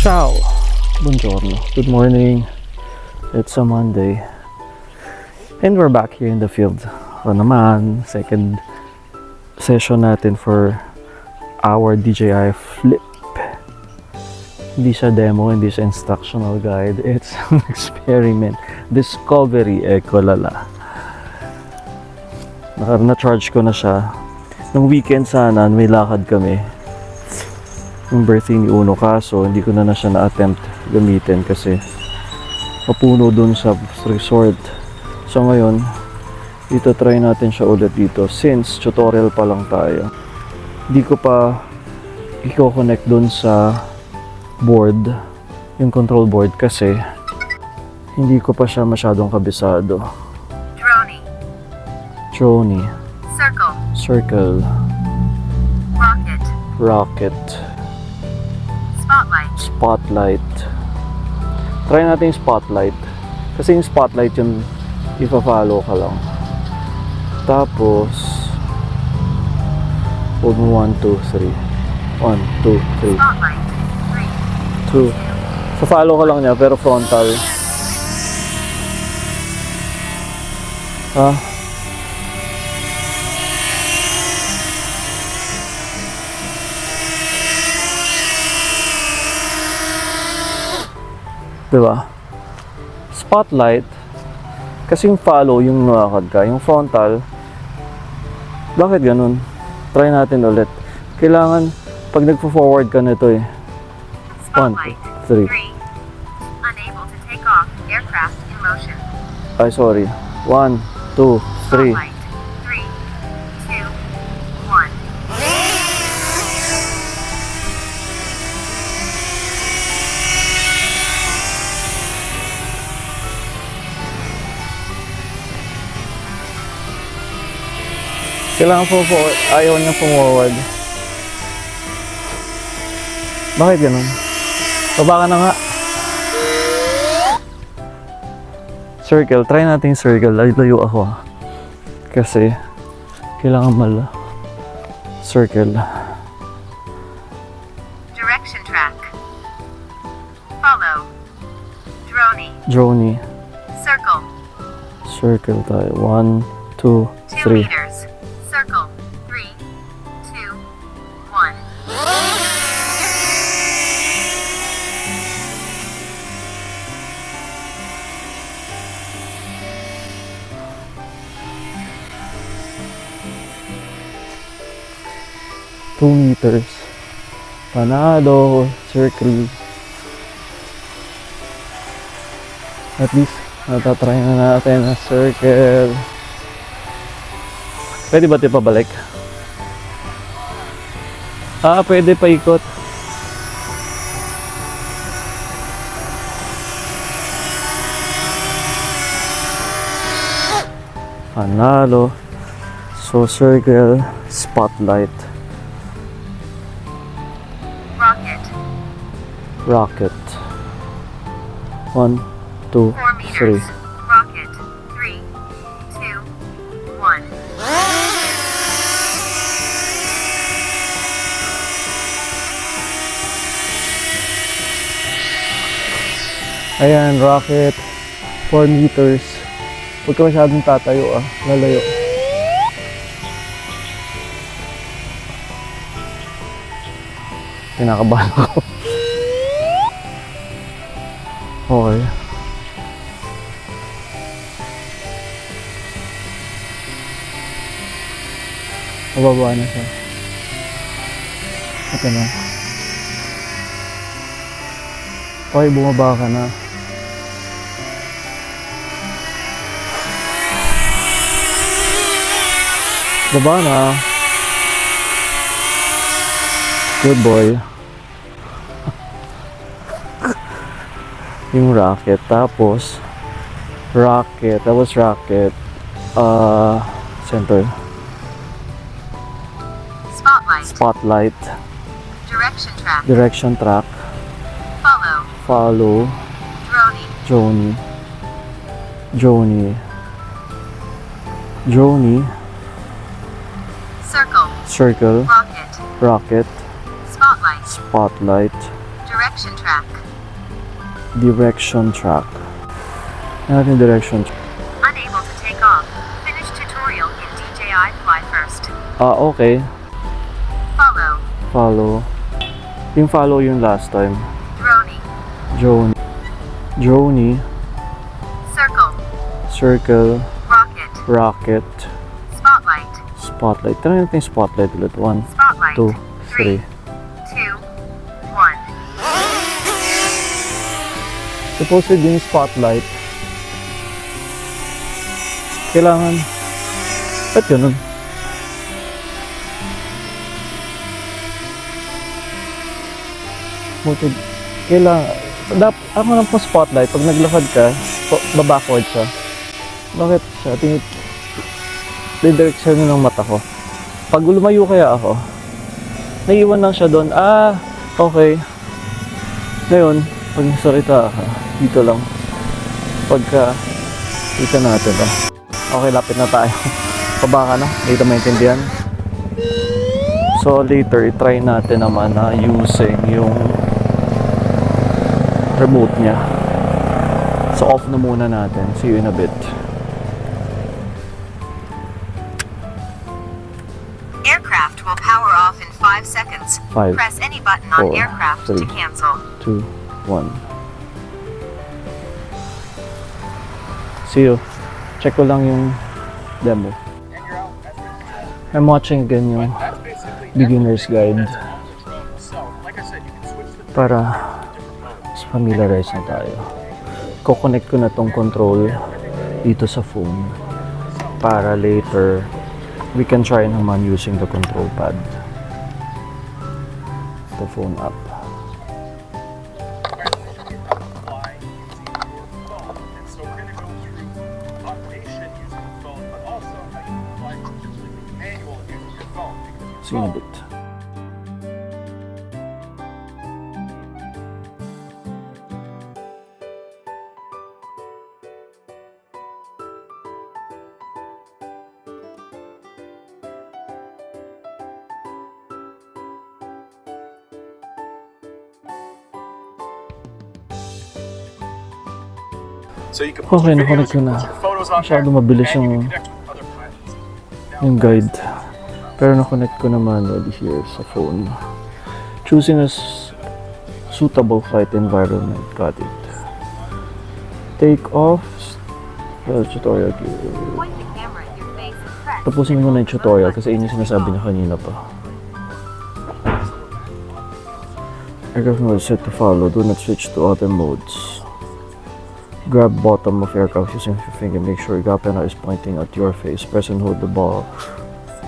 Ciao! Buongiorno. Good morning. It's a Monday. And we're back here in the field. O naman, second session natin for our DJI Flip. Hindi siya demo, hindi siya instructional guide. It's an experiment. Discovery Ecolala. Na-charge ko na siya. Nung weekend sana, may lakad kami. Yung birthday ni Uno, kaso hindi ko na siya na-attempt gamitin kasi mapuno dun sa resort. So ngayon, dito try natin siya ulit dito since tutorial pa lang tayo. Hindi ko pa i-connect dun sa board, yung control board kasi hindi ko pa siya masyadong kabisado. Drone. Circle. Rocket. Spotlight. Try natin yung spotlight. Kasi yung spotlight yung ipa-follow ka lang. Tapos 1, 2, 3. 1, 2, 3. 2. So follow ka lang niya pero frontal. Ha? Diba? Spotlight, kasi yung follow, yung nakakad ka, yung frontal, bakit ganun? Try natin ulit. Kailangan, pag nagpo-forward ka nito 1, 2, 3. Unable to take off aircraft in motion. Ay, sorry. 1, 2, 3. 3, 2, 1. Kailangan po forward. Ayaw niya forward. Bakit ganun? Baba ka na nga. Circle. Try natin yung circle. Layo ako. Kasi kailangan circle. Direction track. Follow. Drone. Circle. Circle tayo. 1, 2, 2 3. meters. Circle. 3, 2, 1. Two meters. Panalo. Circle. At least, natatry na natin na circle. Pwede ba ito pabalik? Pwede paikot. Panalo. So, circle, spotlight. Rocket. 1, 2, 4 3. meters. Rocket. 3, 2, 1. Ayan, rocket. 4 meters. Huwag ka masyadong tatayo lalayo. Kinakabahan ako. Okay. Mababa na siya. Ito na. Okay, bumaba ka na. Baba na. Good boy. Yung rocket. Tapos rocket. Center. Spotlight. Direction track. Follow. Drone. Circle. Rocket. Spotlight. Direction track. Direction track. Ano natin direction track? Unable to take off. Finish tutorial in DJI Fly First. Okay. Follow. Follow. Yung follow yung last time. Droney. Droney. Circle. Circle. Rocket. Rocket. Spotlight. Spotlight. Tara natin yung spotlight ulit. 1, Spotlight. 2, 3. 2, 1. Supposedly yung spotlight. Kailangan. Ba't ganun? Buti. Kailangan. Ako lang po spotlight. Pag naglakad ka, babackward siya. Bakit siya? Didireksyon ng mata ko. Pag lumayo kaya ako, naiwan lang siya doon. Okay. Ngayon, pag nasalita ka, dito lang. Pagka, kita natin. Okay, lapit na tayo. Pabaka na. Dito maintindihan. So, later, try natin naman na using yung remote niya. So, off na muna natin. See you in a bit. Aircraft will power off in 5 seconds. 5, Press any button on 4, aircraft to 3. cancel. 2, 1. See you. Check ko lang yung demo. I'm watching again yung beginner's guide para mas familiarize na tayo. Ko-connect ko na tong control dito sa phone para later we can try naman using the control pad, the phone app. See you in a bit. So you can put Okay, your nakunik videos, ko you na. can put your photos on there, Masyado mabilis and you yung can connect with other pilots. yung guide. Pero na-connect ko na manually here sa phone. Choosing a suitable flight environment. Got it. Take off. Tutorial. Point the camera at your face and press. Tapusin mo na yung tutorial kasi yun yung sinasabi niya kanina pa. Aircraft mode set to follow. Do not switch to other modes. Grab bottom of aircraft using your finger. Make sure your camera is pointing at your face. Press and hold the ball.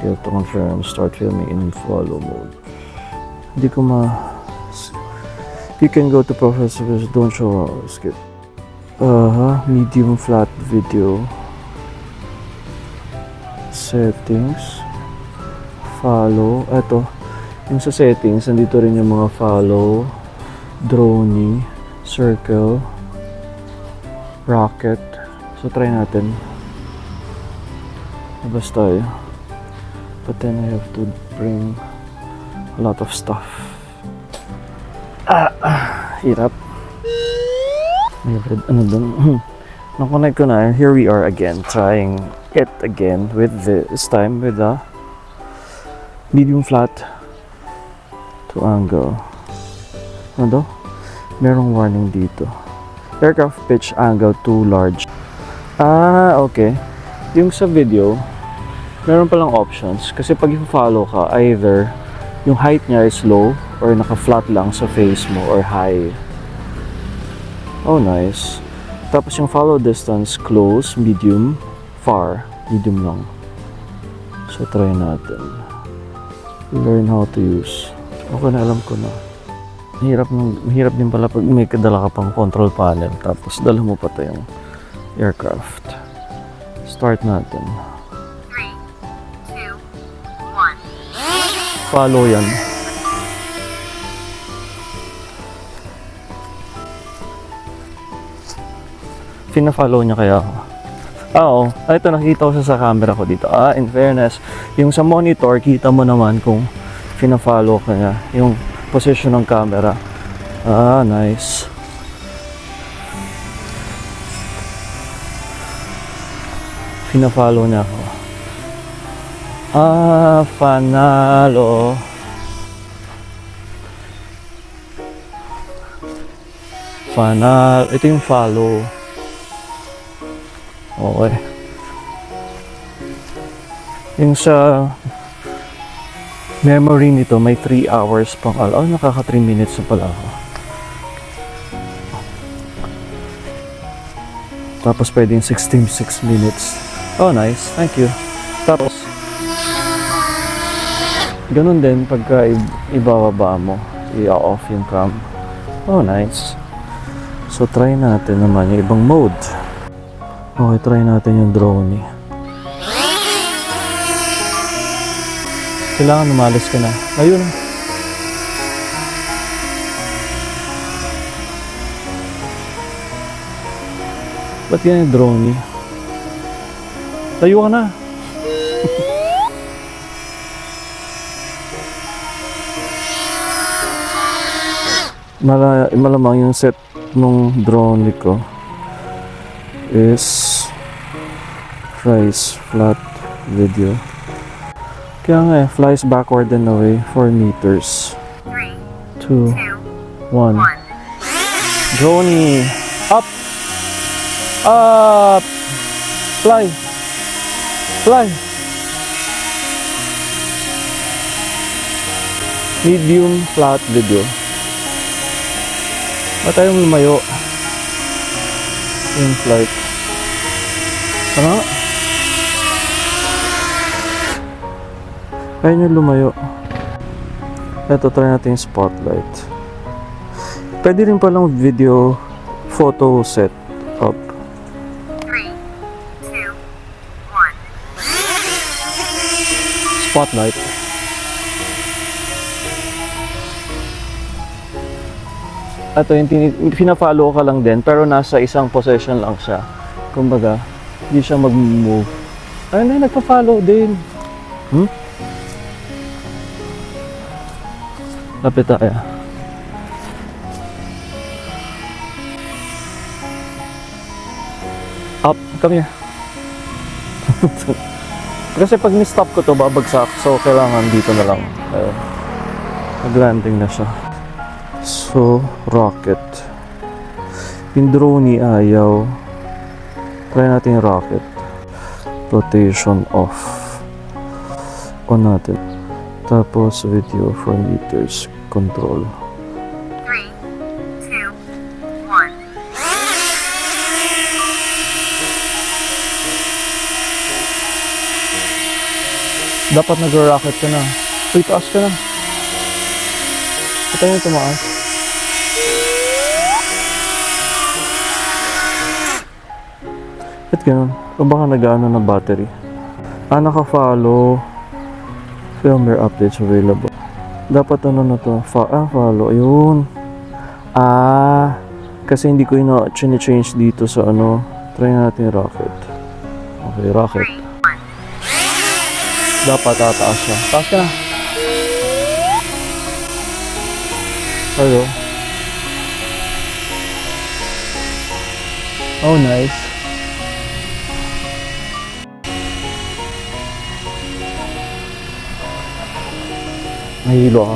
You have to confirm. Start filming in follow mode. Hindi ko You can go to profile. Don't show. Skip. Medium flat video. Settings. Follow. Ito. Yung sa settings, nandito rin yung mga follow. Droney. Circle. Rocket. So, try natin. Labas tayo. But then I have to bring a lot of stuff. Hirap. Ano dun? Nakonect ko na. Here we are again. Trying it again with this time with the medium flat to angle. Ano daw? Merong warning dito. Aircraft pitch angle too large. Okay. Yung sa video, meron palang options. Kasi pag i-follow ka, either yung height niya is low or naka-flat lang sa face mo or high. Oh, nice. Tapos yung follow distance, close, medium, far. Medium lang. So, try natin. Learn how to use. Okay na, alam ko na. Mahirap din pala pag may kadala ka pang control panel tapos dala mo pa tayong aircraft. Start natin. 3, 2, 1. Follow yan. Pina-follow niya kaya ako. Oo. Ito nakita ko sa camera ko dito. In fairness, yung sa monitor, kita mo naman kung pina-follow ka niya. Yung position ng camera. Ah, nice. Pina-follow niya ako. Ah, panalo. Panalo. Ito yung follow. Okay. Yung sa memory nito, may 3 hours pang oh, nakaka 3 minutes na pala ako. Tapos pwedeng 16 minutes. Oh, nice. Thank you. Tapos, ganun din pagka ibababa mo, i-off yung cam. Oh, nice. So, try natin naman yung ibang mode. Okay, try natin yung drone. Kailangan umalis ka na. Ayun. Ba't yan yung drone? Tayo ka na. Malamang yung set nung drone ko is flat video. Kaya nga flies backward and away 4 meters. 3, 2, 2, 1. 1. Drone up! Up! Fly! Fly! Medium flat video. Ba't tayo lumayo? In flight. Tama? Kaya nyo lumayo. Ito, try natin yung spotlight. Pwede rin palang video photo set up. 3, 2, 1. Spotlight. Ito yung pina-follow ka lang din pero nasa isang position lang siya. Kumbaga, hindi siya mag-move. Ay, hindi, nagpa-follow din. Lapit tayo. Up, come here. Kasi pag ni-stop ko to, babagsak. So, kailangan dito na lang. Ayun. Nag-landing na siya. So, rocket. Yung drone ayaw. Try natin yung rocket. Rotation off. On natin. Tapos video 4 meters. Control. 3, 2, 1. Dapat nag-rocket ka na. Uy, taas ka na. Ito yung tumaas. Ba't ganun? O baka nag-ano na battery? Ah, naka-follow. Firmware updates available. Dapat ano na to? Follow. Ayun. Ah, kasi hindi ko change dito sa ano. Try natin rocket. Okay, rocket. 3, 1. Dapat tataas siya. Taas ka na. Hello. Oh, nice. Nahilo ka.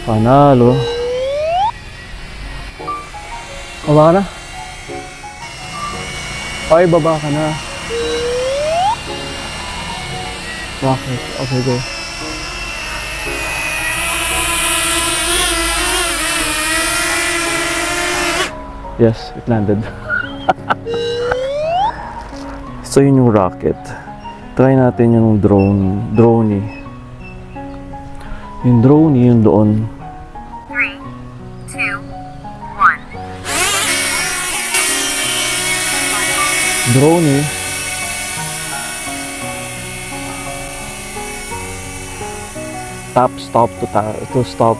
Panalo. Baba ka na. Okay, baba ka na. Rocket. Okay, go. Yes, it landed. So, yun yung rocket. Try natin yung drone. Yung drone, yung doon. 3, 2, 1. Drone. Tap, stop to stop.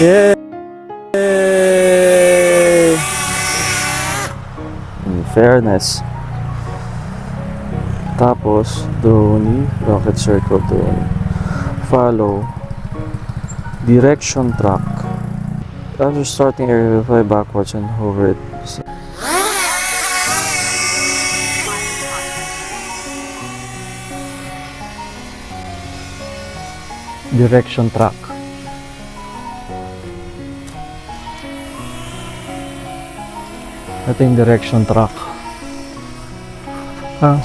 Yay! In fairness. Tapos, doon, rocket circle doon. Follow. Direction track. After starting area, fly backwards and hover it. Direction track. Ito yung direction track. Ah.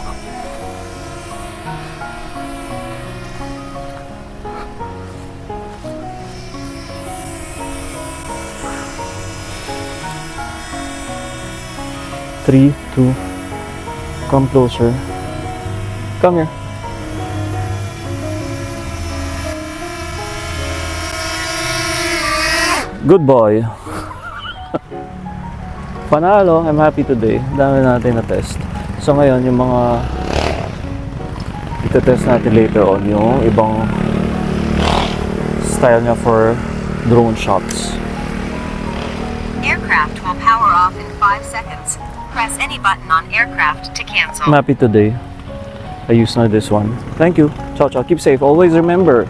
Three, two, come closer. Come here. Good boy. Panalo, I'm happy today. Dami natin na test. So ngayon, yung mga ito-test natin later on, yung ibang style niya for drone shots. Aircraft will power off in 5 seconds. Press any button on aircraft to cancel. I'm happy today. I use na this one. Thank you. Ciao, ciao. Keep safe. Always remember,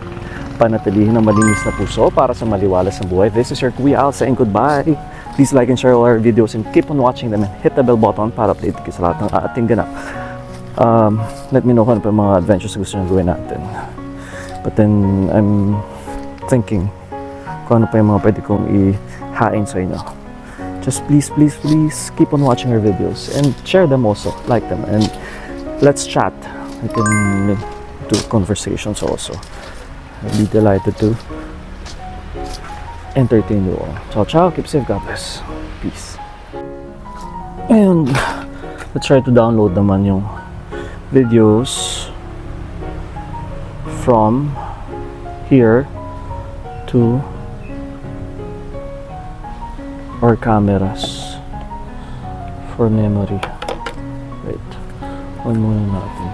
panatilihin ang malinis na puso para sa maliwalas na buhay. This is your Kuya Al saying goodbye. Please like and share all our videos and keep on watching them and hit the bell button para update kayo sa lahat ng ating ganap. Let me know kung ano pa yung mga adventures na gusto nyo gawin natin. But then, I'm thinking kung ano pa yung mga pwede kong ihain sa inyo. Just please keep on watching our videos and share them also, like them, and let's chat. We can do conversations also. I'll be delighted to entertain you all. Ciao, ciao. Keep safe, God bless. Peace. And let's try to download naman yung videos from here to our cameras for memory. Wait. On muna natin.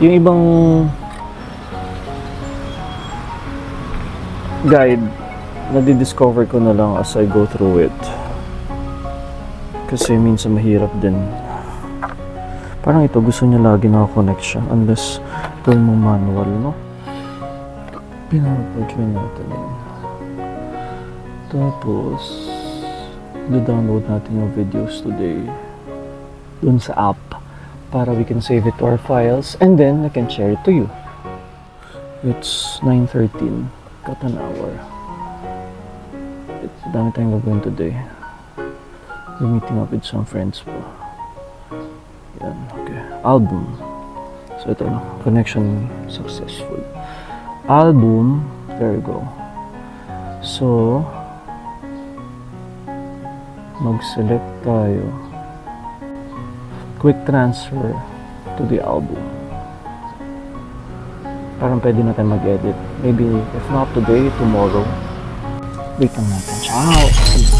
Yung ibang guide, nadi-discover ko na lang as I go through it. Kasi minsan mahirap din. Parang ito, gusto niya lagi naka-connect siya. Unless gawin mo manual, no? Pinapag-try natin yun. Tapos, download natin yung videos today dun sa app para we can save it to our files and then I can share it to you. It's 9:13. Got an hour. Dami tayong gagawin today. We're meeting up with some friends po. Yan, okay. Album. So ito na. Connection successful. Album. There we go. So, mag-select tayo. Quick transfer to the album. Parang pwede natin mag-edit. Maybe, if not today, tomorrow. Wait lang natin. Ciao!